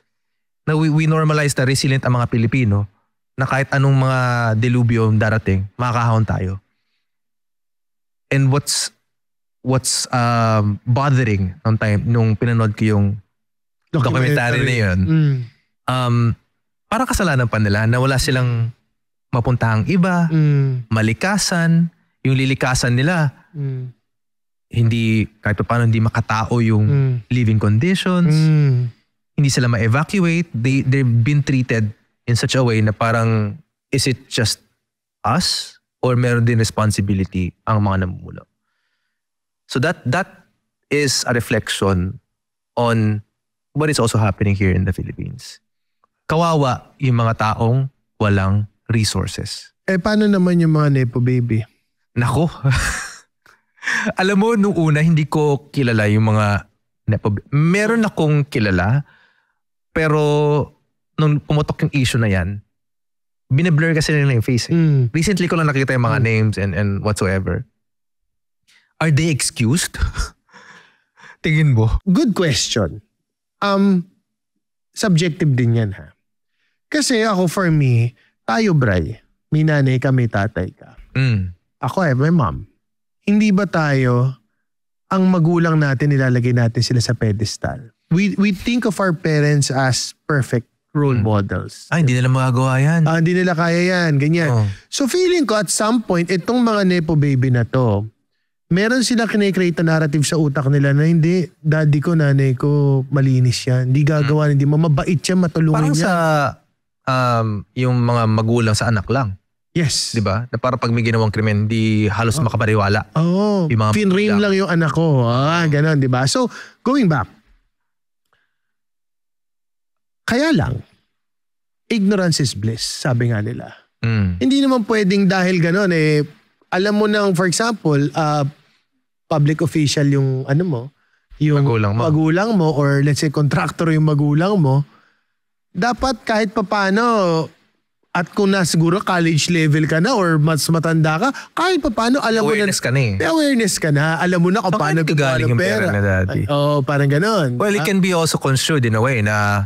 Speaker 1: Now we normalize na resilient ang mga Pilipino na kahit anong mga delubyo darating, makakahon tayo. And what's bothering nung pinanood ko yung documentary na yun, parang kasalanan pa nila na wala silang mapuntahang iba, malikasan, yung lilikasan nila, hindi, kahit pa paano hindi makatao yung living conditions, hindi sila ma-evacuate, they've been treated in such a way na parang, is it just us or meron din responsibility ang mga namumuno? So that is a reflection on what is also happening here in the Philippines. Kawawa yung mga taong walang resources. Paano naman yung mga Nepo baby? Nako. Alam mo, nung una hindi ko kilala yung mga Nepo baby. Meron akong kilala, pero nung pumutok yung issue na yan, binablur kasi nila yung face. Recently ko lang nakita yung mga names and whatsoever. Are they excused? Tingin mo? Good question. Subjective din yan ha. Kasi ako for me, tayo Bray, may nanay ka, may tatay ka. Ako may mom. Hindi ba tayo, ang magulang natin, nilalagay natin sila sa pedestal? We think of our parents as perfect role models. Hindi nila magagawa yan. Hindi nila kaya yan, ganyan. So feeling ko at some point, itong mga Nepo baby na to, meron silang kinecreate na narrative sa utak nila na hindi, daddy ko, nanay ko, malinis yan. Hindi gagawa, hindi mabait siya, matulungin niya. Parang sa yung mga magulang sa anak lang. Yes. Diba? Na para pag may ginawang krimen, hindi halos makapaniwala. Oo. Pinrain lang yung anak ko. Ganon, diba? So, going back. Kaya lang, ignorance is bliss, sabi nga nila. Hindi naman pwedeng dahil ganon alam mo nang, for example, public official yung yung magulang mo or let's say contractor yung magulang mo, dapat kahit papano at kung siguro college level ka na or mas matanda ka, kahit papano alam mo na. Awareness ka na. Alam mo na kung paano galing yung pera na daddy. Parang ganon. Well, it can be also construed in a way na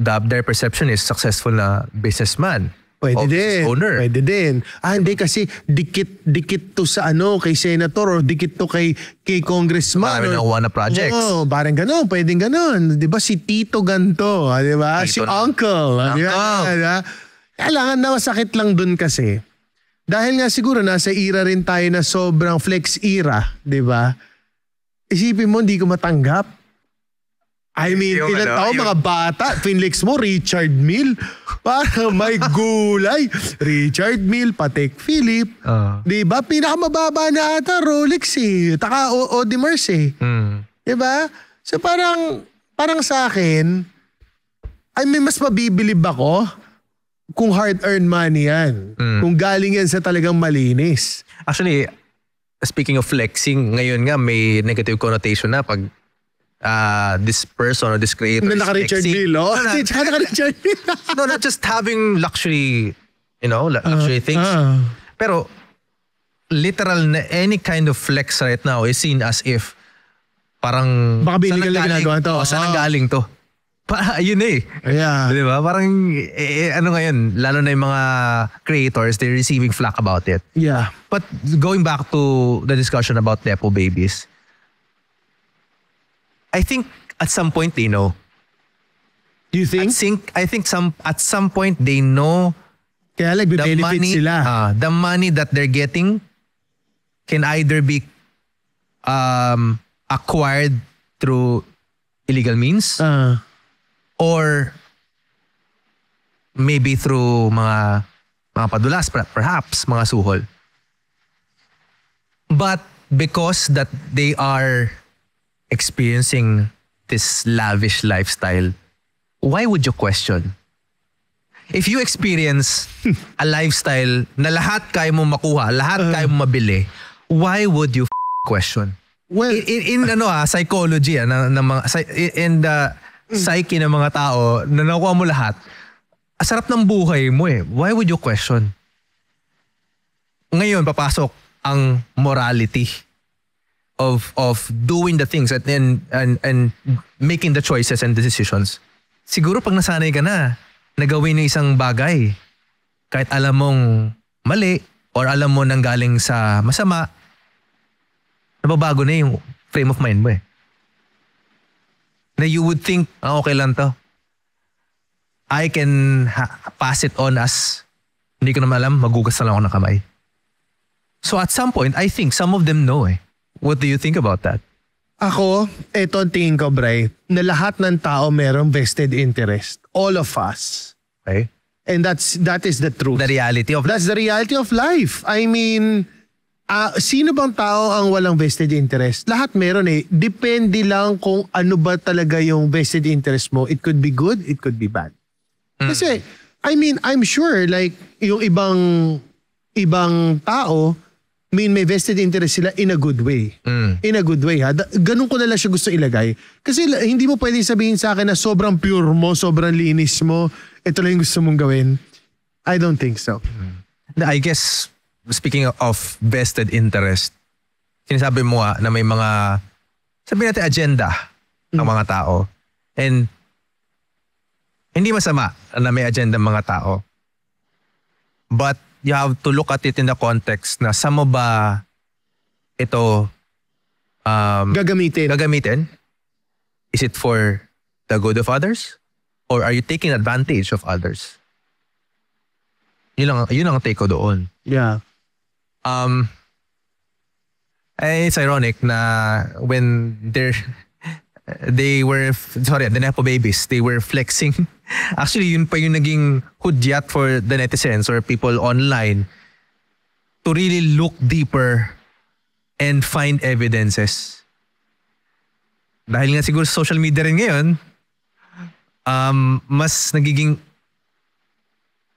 Speaker 1: their perception is successful na businessman. Pwede din. Owner. Pwede din. Hindi kasi dikit to sa kay senator or dikit to kay congressman. Marami nakuha na projects. Parang gano'n. Pwedeng gano'n. Diba si Tito ganto? Diba? Si Uncle. Diba? Kailangan na masakit lang dun kasi. Dahil nga siguro nasa era rin tayo na sobrang flex era. Diba? Isipin mo, hindi ko matanggap. I mean, ilan tao, mga bata, Finlex mo, Richard Mille. Parang may gulay. Richard Mille, Patek Philippe. Diba? Pinakamababa na ata, Rolex Taka Audemars Diba? So parang sa akin, may mas mabibilib ako kung hard-earned money yan. Kung galing yan sa talagang malinis. Actually, speaking of flexing, ngayon nga may negative connotation na pag this person or this creator is
Speaker 2: naka-Richard Mille, naka-Richard Mille.
Speaker 1: No, not just having luxury, luxury things. Pero literal na any kind of flex right now is seen as if parang
Speaker 2: baka binili ka ginagawa to.
Speaker 1: Saan galing to? Yun
Speaker 2: Yeah.
Speaker 1: Di ba? Parang, ano ngayon, lalo na yung mga creators, they're receiving flack about it.
Speaker 2: Yeah.
Speaker 1: But going back to the discussion about Nepo babies, I think at some point they know.
Speaker 2: Do you think?
Speaker 1: I think at some point they know
Speaker 2: Kaya like,
Speaker 1: the
Speaker 2: benefit
Speaker 1: money,
Speaker 2: sila.
Speaker 1: the money that they're getting can either be acquired through illegal means or maybe through mga padulas, perhaps mga suhol. But because that they are experiencing this lavish lifestyle, why would you question? If you experience a lifestyle na lahat kaya mo makuha, lahat kaya mo mabili, why would you question?
Speaker 2: Well,
Speaker 1: In psychology, in the psyche ng mga tao, na nakuha mo lahat, asarap ng buhay mo Why would you question? Ngayon, papasok ang morality of doing the things and making the choices and the decisions. Siguro pag nasanay ka na gawin ng isang bagay, kahit alam mong mali or alam mo nang galing sa masama, nababago na yung frame of mind mo Na you would think, okay lang to. I can pass it on as hindi ko naman alam, magugas na lang ako ng kamay. So at some point, I think some of them know What do you think about that?
Speaker 2: Ako, ito ang tingin ko, Bray, na lahat ng tao merong vested interest. All of us.
Speaker 1: Okay.
Speaker 2: And that is the truth.
Speaker 1: The reality of
Speaker 2: That's the reality of life. I mean, sino bang tao ang walang vested interest? Lahat meron Depende lang kung ano ba talaga yung vested interest mo. It could be good, it could be bad. Kasi, I mean, I'm sure like yung ibang tao, may vested interest sila in a good way. In a good way ganun ko na lang siya gusto ilagay. Kasi hindi mo pwede sabihin sa akin na sobrang pure mo, sobrang linis mo, ito lang yung gusto mong gawin. I don't think so.
Speaker 1: I guess, speaking of vested interest, sinasabi mo na may mga, sabihin natin agenda ng mga tao. And hindi masama na may agenda ng mga tao. But you have to look at it in the context na saan mo ba ito gagamitin? Is it for the good of others? Or are you taking advantage of others? Yun ang take ko doon.
Speaker 2: Yeah.
Speaker 1: It's ironic na when the Nepo babies, they were flexing. Actually, yun pa yung naging hudyat for the netizens or people online to really look deeper and find evidences. Dahil nga siguro social media rin ngayon, mas nagiging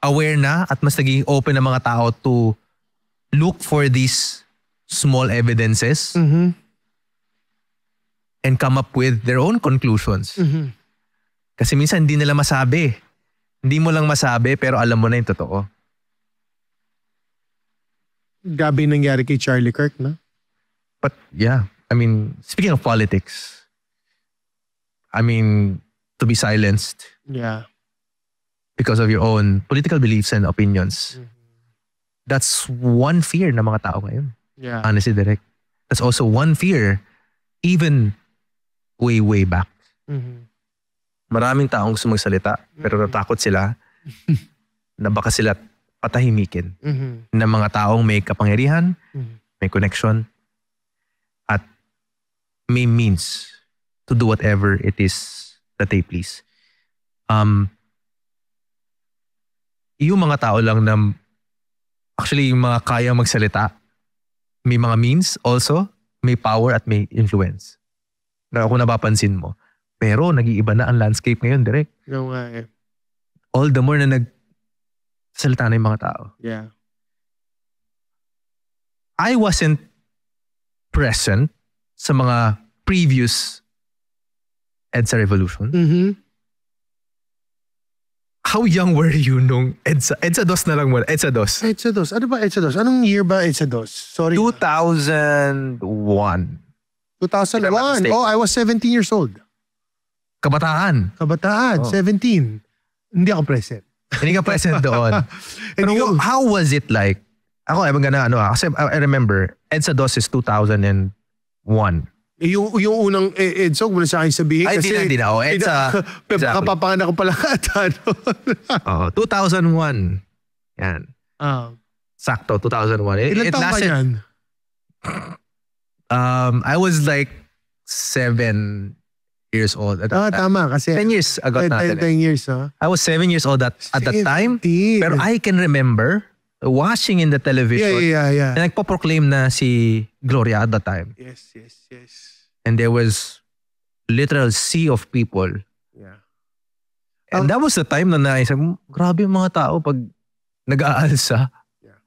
Speaker 1: aware na at mas nagiging open na mga tao to look for these small evidences and come up with their own conclusions. Kasi minsan hindi nila masabi. Hindi mo lang masabi pero alam mo na yung totoo.
Speaker 2: Gabi nangyari kay Charlie Kirk, no?
Speaker 1: But yeah, I mean, speaking of politics, I mean, to be silenced because of your own political beliefs and opinions, that's one fear ng mga tao ngayon.
Speaker 2: Yeah.
Speaker 1: Honestly, direct. That's also one fear even way back. Maraming taong gusto magsalita pero natakot sila na baka sila patahimikin ng mga taong may kapangyarihan, may connection, at may means to do whatever it is that they please. Yung mga tao lang na actually yung mga kaya magsalita, may mga means also, may power at may influence. Na kung napapansin mo. Pero nag-iiba na ang landscape ngayon, direct.
Speaker 2: No nga
Speaker 1: All the more na nagsalita na yung mga tao.
Speaker 2: Yeah.
Speaker 1: I wasn't present sa mga previous EDSA revolution. How young were you nung EDSA? EDSA 2 na lang mo. EDSA 2.
Speaker 2: EDSA 2. Ano ba EDSA 2? Anong year ba EDSA 2? Sorry.
Speaker 1: 2001.
Speaker 2: 2001. Oh, I was 17 years old.
Speaker 1: Kabataan.
Speaker 2: 17. Hindi ako present.
Speaker 1: Hindi ka present doon. Pero how was it like? Ako, I'm gonna, kasi I remember, EDSA DOS is 2001.
Speaker 2: Yung unang EDSA, kung muna sa akin sabihin.
Speaker 1: Ay, hindi na. EDSA.
Speaker 2: Kapapanganak ko pala kata.
Speaker 1: 2001. Yan. Sakto, 2001.
Speaker 2: Ilan taon ka yan?
Speaker 1: I was like 7 years old.
Speaker 2: Tama. Kasi
Speaker 1: 10 years ago natin.
Speaker 2: 10 years, ha?
Speaker 1: I was 7 years old at that time. Pero I can remember watching in the television.
Speaker 2: Yeah.
Speaker 1: Na nagpo-proclaim na si Gloria at that time.
Speaker 2: Yes.
Speaker 1: And there was literal sea of people.
Speaker 2: Yeah.
Speaker 1: And that was the time na naisip, grabe yung mga tao pag nag-aalsa.
Speaker 2: Yeah.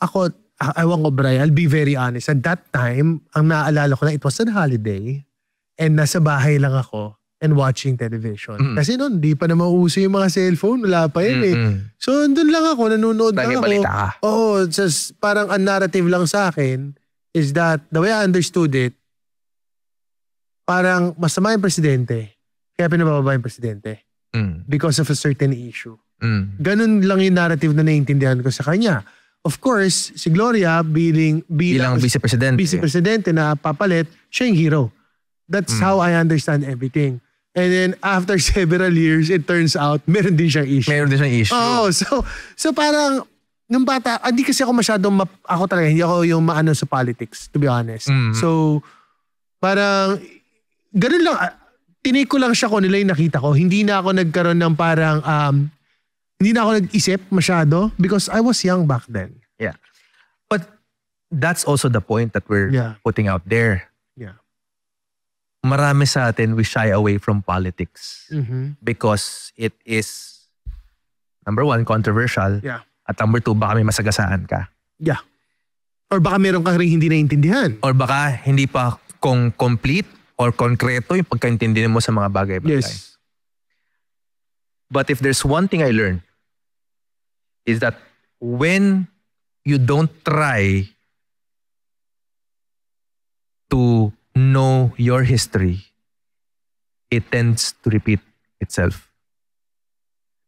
Speaker 2: Ako, ewan ko, Brian, I'll be very honest. At that time, ang naaalala ko na it was a holiday and nasa bahay lang ako and watching television. Kasi noon, di pa na mauso yung mga cellphone. Wala pa yun So, doon lang ako, nanonood lang ako.
Speaker 1: Balita ka.
Speaker 2: Oo, just parang ang narrative lang sa akin is that the way I understood it, parang masama yung presidente. Kaya pinababa yung presidente. Because of a certain issue. Ganun lang yung narrative na naiintindihan ko sa kanya. Of course, si Gloria bilang vice-presidente na papalit, siya yung hero. That's how I understand everything. And then after several years, it turns out meron din siyang issue. Oh, so parang nung bata, hindi kasi ako masyadong ako talaga hindi ako yung maano sa politics, to be honest. So parang ganun lang, tinake ko lang siya kung nila yung nakita ko. Hindi na ako nagkaroon ng parang, hindi na ako nag-isip masyado because I was young back then.
Speaker 1: Yeah. But that's also the point that we're putting out there.
Speaker 2: Yeah.
Speaker 1: Marami sa atin, we shy away from politics because it is, number one, controversial.
Speaker 2: Yeah.
Speaker 1: At number two, baka may masagasaan ka.
Speaker 2: Yeah. Or baka meron kang rin hindi naintindihan.
Speaker 1: Or baka hindi pa complete or konkreto yung pagkaintindihan mo sa mga bagay-bagay.
Speaker 2: Yes.
Speaker 1: But if there's one thing I learned, is that when you don't try to know your history, it tends to repeat itself.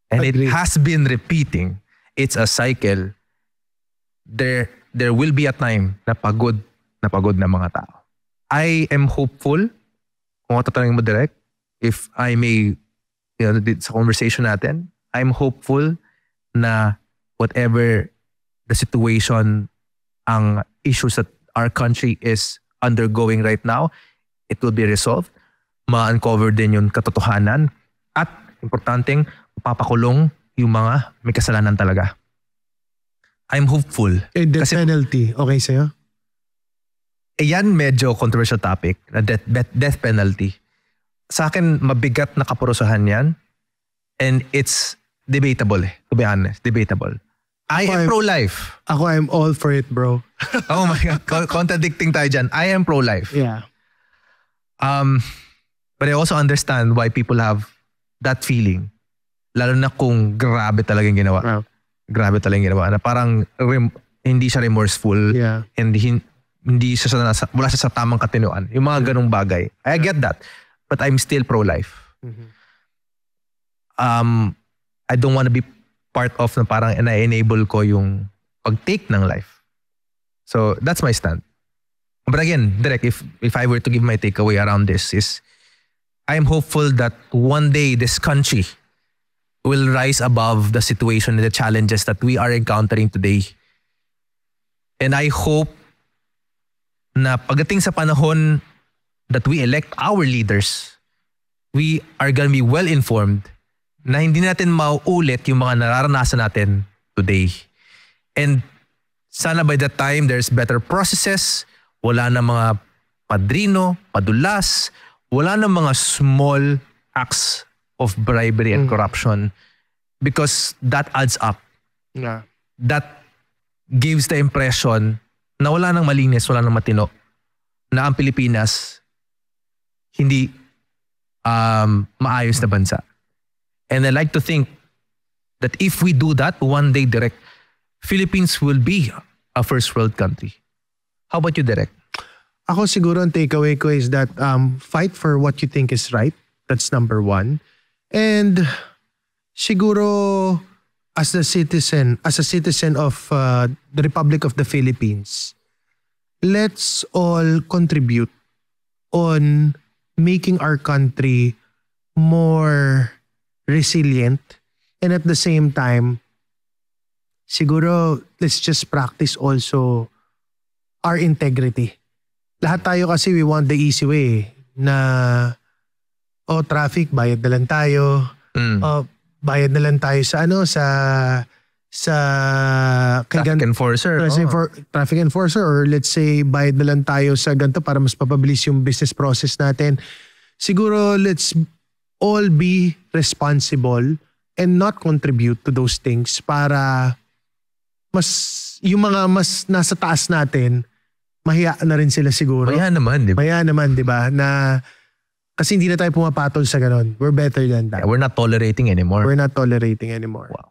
Speaker 1: And
Speaker 2: Agreed.
Speaker 1: It has been repeating. It's a cycle. There will be a time na pagod na mga tao. I am hopeful, kung tatanungin mo direct, if I may, sa conversation natin, I'm hopeful na whatever the situation, ang issues that our country is undergoing right now, it will be resolved. Ma-uncover din yung katotohanan. At importanteng, papakulong yung mga may kasalanan talaga. I'm hopeful.
Speaker 2: And death penalty, okay sa'yo?
Speaker 1: Yan medyo controversial topic, na death penalty. Sa akin, mabigat na kapurusahan yan. And it's debatable to be honest. Debatable. I am pro-life.
Speaker 2: Ako, I'm all for it, bro.
Speaker 1: Oh my God. Contradicting tayo dyan. I am pro-life.
Speaker 2: Yeah.
Speaker 1: But I also understand why people have that feeling. Lalo na kung grabe talagang ginawa.
Speaker 2: Wow.
Speaker 1: Grabe talagang ginawa. Na parang hindi siya remorseful.
Speaker 2: Yeah.
Speaker 1: And hindi siya wala siya sa tamang katinuan. Yung mga ganong bagay. I get that. But I'm still pro-life. I don't want to be part of na parang na-enable ko yung pag-take ng life. So that's my stand. But again, direct, if I were to give my takeaway around this is, I'm hopeful that one day this country will rise above the situation and the challenges that we are encountering today. And I hope na pagdating sa panahon that we elect our leaders, we are gonna be well informed na hindi natin mauulit yung mga nararanasan natin today. And sana by that time, there's better processes, wala na mga padrino, padulas, wala na mga small acts of bribery and corruption because that adds up.
Speaker 2: Yeah.
Speaker 1: That gives the impression na wala nang malinis, wala nang matino, na ang Pilipinas hindi maayos na bansa. And I like to think that if we do that, one day, Direk, Philippines will be a first world country. How about you, Direk?
Speaker 2: Ako siguro ang takeaway ko is that fight for what you think is right. That's number one. And siguro as a citizen of the Republic of the Philippines, let's all contribute on making our country more resilient, and at the same time, siguro let's just practice also our integrity. Lahat tayo kasi we want the easy way na traffic, bayad na lang tayo. Bayad na lang tayo sa
Speaker 1: traffic enforcer.
Speaker 2: Traffic enforcer, or let's say bayad na lang tayo sa ganito para mas mapabilis yung business process natin. Siguro let's all be responsible and not contribute to those things para yung mga mas nasa taas natin, mahiya na rin sila siguro.
Speaker 1: Mahiya naman,
Speaker 2: di ba? Na kasi hindi na tayo pumapatol sa ganon. We're better than that.
Speaker 1: Yeah, we're not tolerating anymore.
Speaker 2: Wow.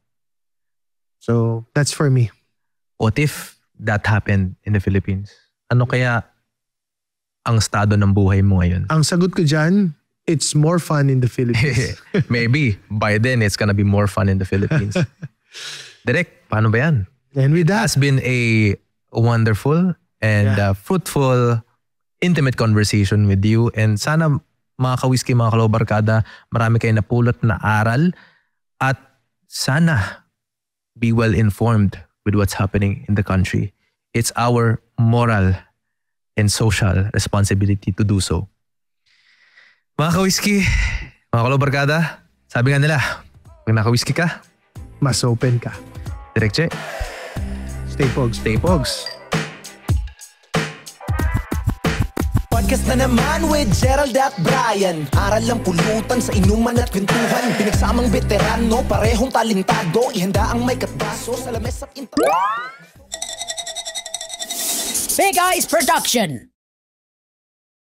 Speaker 2: So, that's for me.
Speaker 1: What if that happened in the Philippines? Ano kaya ang estado ng buhay mo ngayon?
Speaker 2: Ang sagot ko dyan, it's more fun in the Philippines.
Speaker 1: Maybe. By then, it's gonna be more fun in the Philippines. Direk, paano ba yan?
Speaker 2: And with that,
Speaker 1: has been a wonderful and fruitful, intimate conversation with you. And sana mga ka-whiskey, mga kalobarkada, marami kayo napulot na aral. At sana be well informed with what's happening in the country. It's our moral and social responsibility to do so. Mga ka-whiskey, mga kalobarkada, sabi nga nila, pag naka-whiskey ka,
Speaker 2: mas open ka.
Speaker 1: Direk Che.
Speaker 2: Stay pogs.
Speaker 1: Stay pogs.
Speaker 3: Podcast na naman with Gerald at Brian. Aral lang pulutan sa inuman at kwentuhan. Pinagsamang veterano, parehong talentado. Ihanda ang may katbaso sa lames at
Speaker 5: Big Eyes Production.